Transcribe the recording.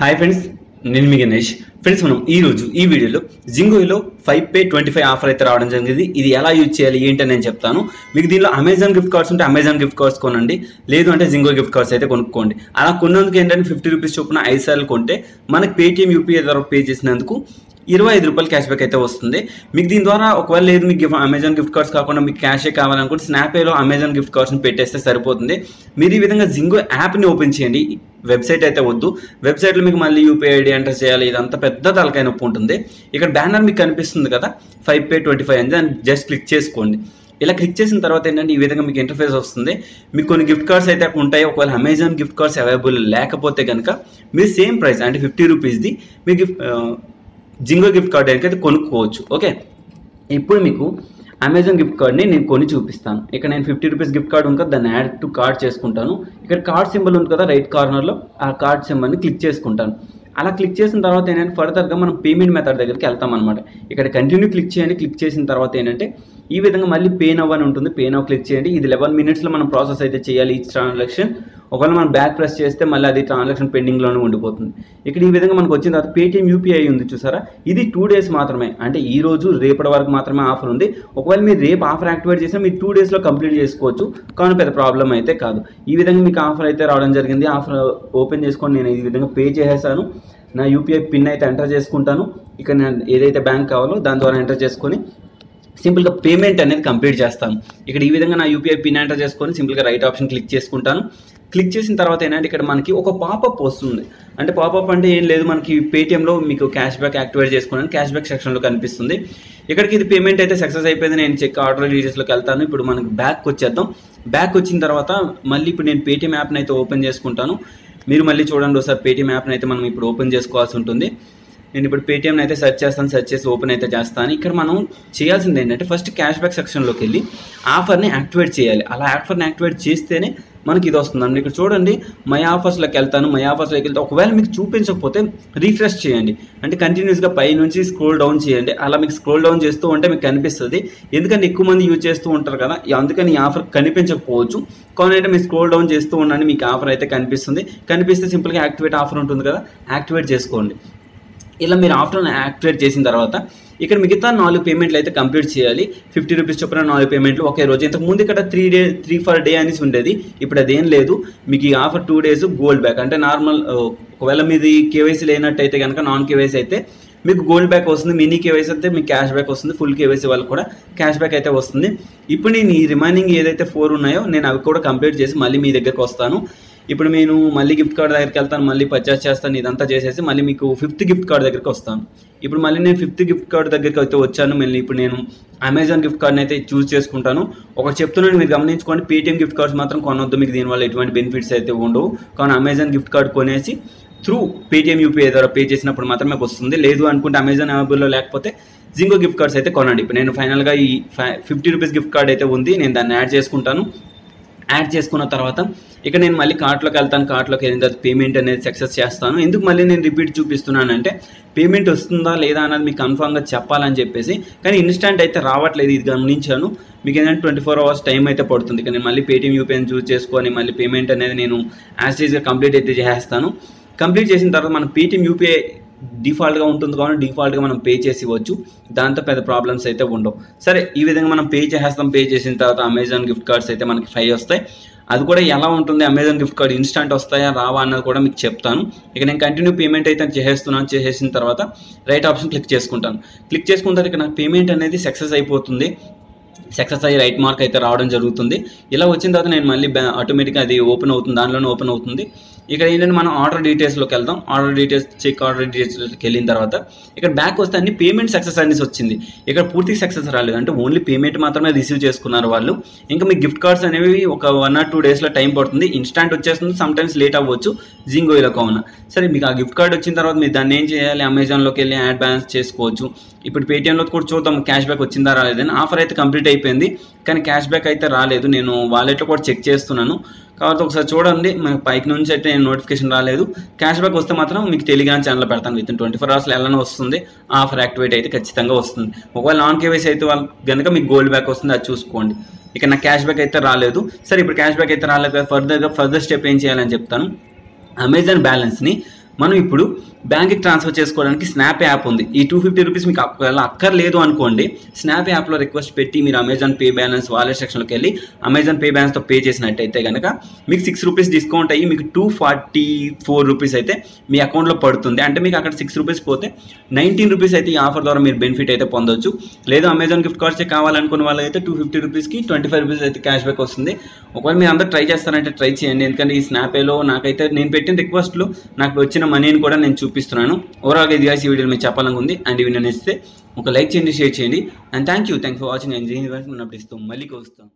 Hi friends, నేను మీ Ganesh. Friends, మనం ఈ వీడియోలో జింగోలో 5Pay25 ఆఫర్ అయితే రావడం జరిగింది. ఇది ఎలా యూజ్ చేయాలి ఏంటని నేను చెప్తాను. మీకు దీనిలో అమెజాన్ గిఫ్ట్ కార్డ్స్ ఉంటే అమెజాన్ గిఫ్ట్ కార్డ్స్ కొనండి, లేదు అంటే జింగో గిఫ్ట్ కార్డ్స్ అయితే కొనుక్కోండి. అలా కొన్నందుకు ఏంటంటే 50 రూపీస్ చొప్పున 5 సార్లు కొంటే మనకి పేటిఎం యూపీఐ ద్వారా పే చేసినందుకు 25 రూపాయలు క్యాష్ బ్యాక్ అయితే వస్తుంది. మీకు దీని ద్వారా ఒకవేళ లేదు మీకు అమెజాన్ గిఫ్ట్ కార్డ్స్ కాకుండా మీకు క్యాషే కావాలనుకుంటే స్నాప్పేలో అమెజాన్ గిఫ్ట్ కార్డ్స్ని పెట్టేస్తే సరిపోతుంది. మీరు ఈ విధంగా జింగో యాప్ని ఓపెన్ చేయండి. వెబ్సైట్ అయితే వద్దు. వెబ్సైట్లో మీకు మళ్ళీ యూపీఐ ఐడి ఎంటర్ చేయాలి, ఇదంతా పెద్ద తలకాయ నొప్పి ఉంటుంది. ఇక్కడ బ్యానర్ మీకు కనిపిస్తుంది కదా 5Pay25 అని, దాన్ని జస్ట్ క్లిక్ చేసుకోండి. ఇలా క్లిక్ చేసిన తర్వాత ఏంటంటే ఈ విధంగా మీకు ఇంటర్ఫేస్ వస్తుంది. మీకు కొన్ని గిఫ్ట్ కార్డ్స్ అయితే అక్కడ ఉంటాయి. ఒకవేళ అమెజాన్ గిఫ్ట్ కార్డ్స్ అవైలబుల్ లేకపోతే కనుక మీరు సేమ్ ప్రైస్ అంటే 50 రూపీస్ది మీకు జింగో గిఫ్ట్ కార్డ్ అయితే కొనుక్కోవచ్చు. ఓకే, ఇప్పుడు మీకు అమెజాన్ గిఫ్ట్ కార్డ్ని నేను కొని చూపిస్తాను. ఇక్కడ నేను 50 రూపీస్ గిఫ్ట్ కార్డ్ ఉంది కదా, దాన్ని యాడ్ టు కార్డ్ చేసుకుంటాను. ఇక్కడ కార్డ్ సింబల్ ఉంది కదా రైట్ కార్నర్లో, ఆ కార్డ్ సింబల్ని క్లిక్ చేసుకుంటాను. అలా క్లిక్ చేసిన తర్వాత ఏంటంటే ఫర్దర్గా మనం పేమెంట్ మెథడ్ దగ్గరికి వెళ్తాం అనమాట. ఇక్కడ కంటిన్యూ క్లిక్ చేయండి. క్లిక్ చేసిన తర్వాత ఏంటంటే ఈ విధంగా మళ్ళీ పే నవ్ అని ఉంటుంది. పే నవ్ క్లిక్ చేయండి. ఇది 11 మినిట్స్లో మనం ప్రాసెస్ అయితే చేయాలి ఈ ట్రాన్సాక్షన్. ఒకవేళ మనం బ్యాక్ ప్రెస్ చేస్తే మళ్ళీ అది ట్రాన్సాక్షన్ పెండింగ్లోనే ఉండిపోతుంది. ఇక్కడ ఈ విధంగా మనకు వచ్చిన తర్వాత పేటిఎం యూపీఐ ఉంది చూసారా, ఇది 2 డేస్ మాత్రమే, అంటే ఈ రోజు రేపటి వరకు మాత్రమే ఆఫర్ ఉంది. ఒకవేళ మీరు రేపు ఆఫర్ యాక్టివేట్ చేసినా మీరు 2 డేస్లో కంప్లీట్ చేసుకోవచ్చు, కానీ పెద్ద ప్రాబ్లం అయితే కాదు. ఈ విధంగా మీకు ఆఫర్ అయితే రావడం జరిగింది. ఆఫర్ ఓపెన్ చేసుకొని నేను ఈ విధంగా పే చేసేసాను. నా యూపీఐ పిన్ అయితే ఎంటర్ చేసుకుంటాను. ఇక్కడ నేను ఏదైతే బ్యాంక్ కావాలో దాని ద్వారా ఎంటర్ చేసుకొని సింపుల్గా పేమెంట్ అనేది కంప్లీట్ చేస్తాను. ఇక్కడ ఈ విధంగా నా యూపీఐ పిన్ ఎంటర్ చేసుకొని సింపుల్గా రైట్ ఆప్షన్ క్లిక్ చేసుకుంటాను. క్లిక్ చేసిన తర్వాత ఏంటంటే ఇక్కడ మనకి ఒక పాపప్ వస్తుంది. అంటే పాపప్ అంటే ఏం లేదు, మనకి పేటిఎంలో మీకు క్యాష్ బ్యాక్ యాక్టివేట్ చేసుకోవడానికి క్యాష్ బ్యాక్ సెక్షన్లో కనిపిస్తుంది. ఇక్కడికి ఇది పేమెంట్ అయితే సక్సెస్ అయిపోయింది. నేను చెక్ ఆర్డర్ డీటెయిల్స్లోకి వెళ్తాను. ఇప్పుడు మనకి బ్యాక్ వచ్చేద్దాం. బ్యాక్ వచ్చిన తర్వాత మళ్ళీ ఇప్పుడు నేను పేటిఎం యాప్ని అయితే ఓపెన్ చేసుకుంటాను. మీరు మళ్ళీ చూడండి ఒకసారి పేటిఎం యాప్ని అయితే మనం ఇప్పుడు ఓపెన్ చేసుకోవాల్సి ఉంటుంది. నేను ఇప్పుడు పేటిఎంని అయితే సెర్చ్ చేస్తాను. సెర్చ్ చేసి ఓపెన్ అయితే చేస్తాను. ఇక్కడ మనం చేయాల్సింది ఏంటంటే ఫస్ట్ క్యాష్ బ్యాక్ సెక్షన్లోకి వెళ్ళి ఆఫర్ని యాక్టివేట్ చేయాలి. అలా ఆఫర్ని యాక్టివేట్ చేస్తేనే మనకి ఇది వస్తుందండి. ఇక్కడ చూడండి మై ఆఫర్స్లోకి వెళ్తాను. మై ఆఫర్స్లోకి వెళ్తే ఒకవేళ మీకు చూపించకపోతే రీఫ్రెష్ చేయండి, అంటే కంటిన్యూస్గా పై నుంచి స్క్రోల్ డౌన్ చేయండి. అలా మీకు స్క్రోల్ డౌన్ చేస్తూ ఉంటే మీకు కనిపిస్తుంది. ఎందుకంటే ఎక్కువ మంది యూజ్ చేస్తూ ఉంటారు కదా, అందుకని ఈ ఆఫర్ కనిపించకపోవచ్చు. కానీ అంటే మీరు స్క్రోల్ డౌన్ చేస్తూ ఉండండి, మీకు ఆఫర్ అయితే కనిపిస్తుంది. కనిపిస్తే సింపుల్గా యాక్టివేట్ ఆఫర్ ఉంటుంది కదా, యాక్టివేట్ చేసుకోండి. ఇలా మీరు ఆఫర్ యాక్టివేట్ చేసిన తర్వాత ఇక్కడ మిగతా 4 పేమెంట్లు అయితే కంప్లీట్ చేయాలి. 50 రూపీస్ చొప్పున 4 పేమెంట్లు ఒకే రోజు. ఇంతకుముందు ఇక్కడ 3 ఫర్ డే అనేసి ఉండేది, ఇప్పుడు అదేం లేదు. మీకు ఈ ఆఫర్ 2 డేస్ గోల్డ్ బ్యాక్, అంటే నార్మల్ ఒకవేళ మీది కేవైసీ లేనట్టయితే కనుక నాన్ కేవైసీ అయితే మీకు గోల్డ్ బ్యాక్ వస్తుంది. మినీ కేవైసీ అయితే మీకు క్యాష్ బ్యాక్ వస్తుంది. ఫుల్ కేవైసీ వాళ్ళకి కూడా క్యాష్ బ్యాక్ అయితే వస్తుంది. ఇప్పుడు నేను ఈ రిమైనింగ్ ఏదైతే 4 ఉన్నాయో నేను అవి కూడా కంప్లీట్ చేసి మళ్ళీ మీ దగ్గరకు వస్తాను. ఇప్పుడు నేను మళ్ళీ గిఫ్ట్ కార్డ్ దగ్గరికి వెళ్తాను, మళ్ళీ పర్చేస్ చేస్తాను. ఇదంతా చేసేసి మళ్ళీ మీకు 5th గిఫ్ట్ కార్డ్ దగ్గరికి వస్తాను. ఇప్పుడు మళ్ళీ నేను 5th గిఫ్ట్ కార్డ్ దగ్గరికి అయితే వచ్చాను. మళ్ళీ ఇప్పుడు నేను అమెజాన్ గిఫ్ట్ కార్డ్ని అయితే చూస్ చేసుకుంటాను. ఒకటి చెప్తున్నాను, మీరు గమనించుకోండి, పేటిఎం గిఫ్ట్ కార్డ్స్ మాత్రం కొనొద్దు. మీకు దీనివల్ల ఎటువంటి బెనిఫిట్స్ అయితే ఉండవు. కానీ అమెజాన్ గిఫ్ట్ కార్డ్ కొనేసి త్రూ పేటిఎం యూపీఐ ద్వారా పే చేసినప్పుడు మాత్రమే వస్తుంది. లేదు అనుకుంటే అమెజాన్ అవైలబుల్లో లేకపోతే జింగో గిఫ్ట్ కార్డ్స్ అయితే కొనండి. ఇప్పుడు నేను ఫైనల్గా ఈ 50 రూపీస్ గిఫ్ట్ కార్డ్ అయితే ఉంది, నేను దాన్ని యాడ్ చేసుకుంటాను. యాడ్ చేసుకున్న తర్వాత ఇక్కడ నేను మళ్ళీ కార్ట్లోకి వెళ్తాను. కార్ట్లోకి వెళ్ళిన తర్వాత పేమెంట్ అనేది సక్సెస్ చేస్తాను. ఎందుకు మళ్ళీ నేను రిపీట్ చూపిస్తున్నానంటే పేమెంట్ వస్తుందా లేదా అన్నది మీకు కన్ఫామ్గా చెప్పాలని చెప్పేసి. కానీ ఇన్స్టెంట్ అయితే రావట్లేదు, ఇది గమనించాను. మీకు ఏంటంటే 24 అవర్స్ టైం అయితే పడుతుంది. కానీ మళ్ళీ పేటిఎం యూపీఐని చూస్ చేసుకొని మళ్ళీ పేమెంట్ అనేది నేను యాజ్ ఈజ్గా కంప్లీట్ అయితే చేస్తాను. కంప్లీట్ చేసిన తర్వాత మన పేటిఎం యూపీఐ డిఫాల్ట్గా ఉంటుంది కాబట్టి డిఫాల్ట్గా మనం పే చేసి ఇవ్వచ్చు. దాంతో పెద్ద ప్రాబ్లమ్స్ అయితే ఉండవు. సరే, ఈ విధంగా మనం పే చేసేస్తాం. పే చేసిన తర్వాత అమెజాన్ గిఫ్ట్ కార్డ్స్ అయితే మనకి 5 వస్తాయి. అది కూడా ఎలా ఉంటుంది, అమెజాన్ గిఫ్ట్ కార్డ్ ఇన్స్టెంట్ వస్తాయా రావా అన్నది కూడా మీకు చెప్తాను. ఇక నేను కంటిన్యూ పేమెంట్ అయితే చేసేస్తున్నాను. చేసేసిన తర్వాత రైట్ ఆప్షన్ క్లిక్ చేసుకుంటాను. క్లిక్ చేసుకున్న తర్వాత ఇక్కడ నాకు పేమెంట్ అనేది సక్సెస్ అయిపోతుంది. సక్సెస్ అయ్యి రైట్ మార్క్ అయితే రావడం జరుగుతుంది. ఇలా వచ్చిన తర్వాత నేను మళ్ళీ ఆటోమేటిక్గా అది ఓపెన్ అవుతుంది, దానిలోనే ఓపెన్ అవుతుంది. ఇక్కడ ఏంటంటే మనం ఆర్డర్ డీటెయిల్స్లోకి వెళ్దాం. ఆర్డర్ డీటెయిల్స్ చెక్ ఆర్డర్ డీటెయిల్స్కి వెళ్ళిన తర్వాత ఇక్కడ బ్యాక్ వస్తే అన్ని పేమెంట్ సక్సెస్ అనేసి వచ్చింది. ఇక్కడ పూర్తి సక్సెస్ రాలేదు, అంటే ఓన్లీ పేమెంట్ మాత్రమే రిసీవ్ చేసుకున్నారు వాళ్ళు. ఇంకా మీ గిఫ్ట్ కార్డ్స్ అనేవి ఒక 1 or 2 డేస్లో టైం పడుతుంది. ఇన్స్టాంట్ వచ్చేస్తుంది, సమ్టైమ్స్ లేట్ అవ్వచ్చు జింగోలో కావున. సరే, మీకు ఆ గిఫ్ట్ కార్డ్ వచ్చిన తర్వాత మీరు దాన్ని ఏం చేయాలి, అమెజాన్లోకి వెళ్ళి యాడ్ బ్యాలెన్స్ చేసుకోవచ్చు. ఇప్పుడు పేటిఎంలో కూడా చూద్దాం క్యాష్ బ్యాక్ వచ్చిందా రాలేదని. ఆఫర్ అయితే కంప్లీట్ అయిపోయింది, కానీ క్యాష్ బ్యాక్ అయితే రాలేదు. నేను వాలెట్లో కూడా చెక్ చేస్తున్నాను. కాబట్టి ఒకసారి చూడండి, మనకి పైకి నుంచి అయితే నోటిఫికేషన్ రాలేదు. క్యాష్ బ్యాక్ వస్తే మాత్రం మీకు టెలిగ్రామ్ ఛానల్లో పెడతాను. విత్ ఇన్ 24 అవర్స్లో ఎలానో వస్తుంది. ఆఫర్ యాక్టివేట్ అయితే ఖచ్చితంగా వస్తుంది. ఒకవేళ నాన్ కేవైసీ అయితే వాళ్ళు కనుక మీకు గోల్డ్ బ్యాక్ వస్తుంది, అది చూసుకోండి. ఇక నా క్యాష్ బ్యాక్ అయితే రాలేదు. సరే, ఇప్పుడు క్యాష్ బ్యాక్ అయితే రాలేదు కదా, ఫర్దర్ స్టెప్ ఏం చేయాలని చెప్తాను. అమెజాన్ బ్యాలెన్స్ని మనం ఇప్పుడు బ్యాంక్కి ట్రాన్స్ఫర్ చేసుకోవడానికి స్నాప్ యాప్ ఉంది. ఈ 250 రూపీస్ మీకు అక్కర్లేదు అనుకోండి, స్నాప్ యాప్లో రిక్వెస్ట్ పెట్టి మీరు అమెజాన్ పే బ్యాలెన్స్ వాలెట్ సెక్షన్లోకి వెళ్ళి అమెజాన్ పే బ్యాలెన్స్తో పే చేసినట్టయితే కనుక మీకు 6 రూపీస్ డిస్కౌంట్ అయ్యి మీకు 244 రూపీస్ అయితే మీ అకౌంట్లో పడుతుంది. అంటే మీకు అక్కడ 6 రూపీస్ పోతే 19 రూపీస్ అయితే ఈ ఆఫర్ ద్వారా మీరు బెనిఫిట్ అయితే పొందొచ్చు. లేదు అమెజాన్ గిఫ్ట్ కార్డ్సే కావాలనుకున్న వాళ్ళైతే 250 రూపీస్కి 25 రూపీస్ అయితే క్యాష్ బ్యాక్ వస్తుంది. ఒకవేళ మీరు అందరూ ట్రై చేస్తారంటే ట్రై చేయండి. ఎందుకంటే ఈ స్నాపేలో నాకైతే నేను పెట్టిన రిక్వెస్ట్లు నాకు వచ్చిన మనీని కూడా నేను చూపిస్తున్నాను. ఓవరాల్గా ఇది ఈ వీడియోలో మీకు చెప్పాలని ఉంది. అండ్ ఇవి నేను ఇస్తే ఒక లైక్ చేయండి, షేర్ చేయండి. And thank you for watching. And జై హింద్. మళ్ళీ వస్తాం.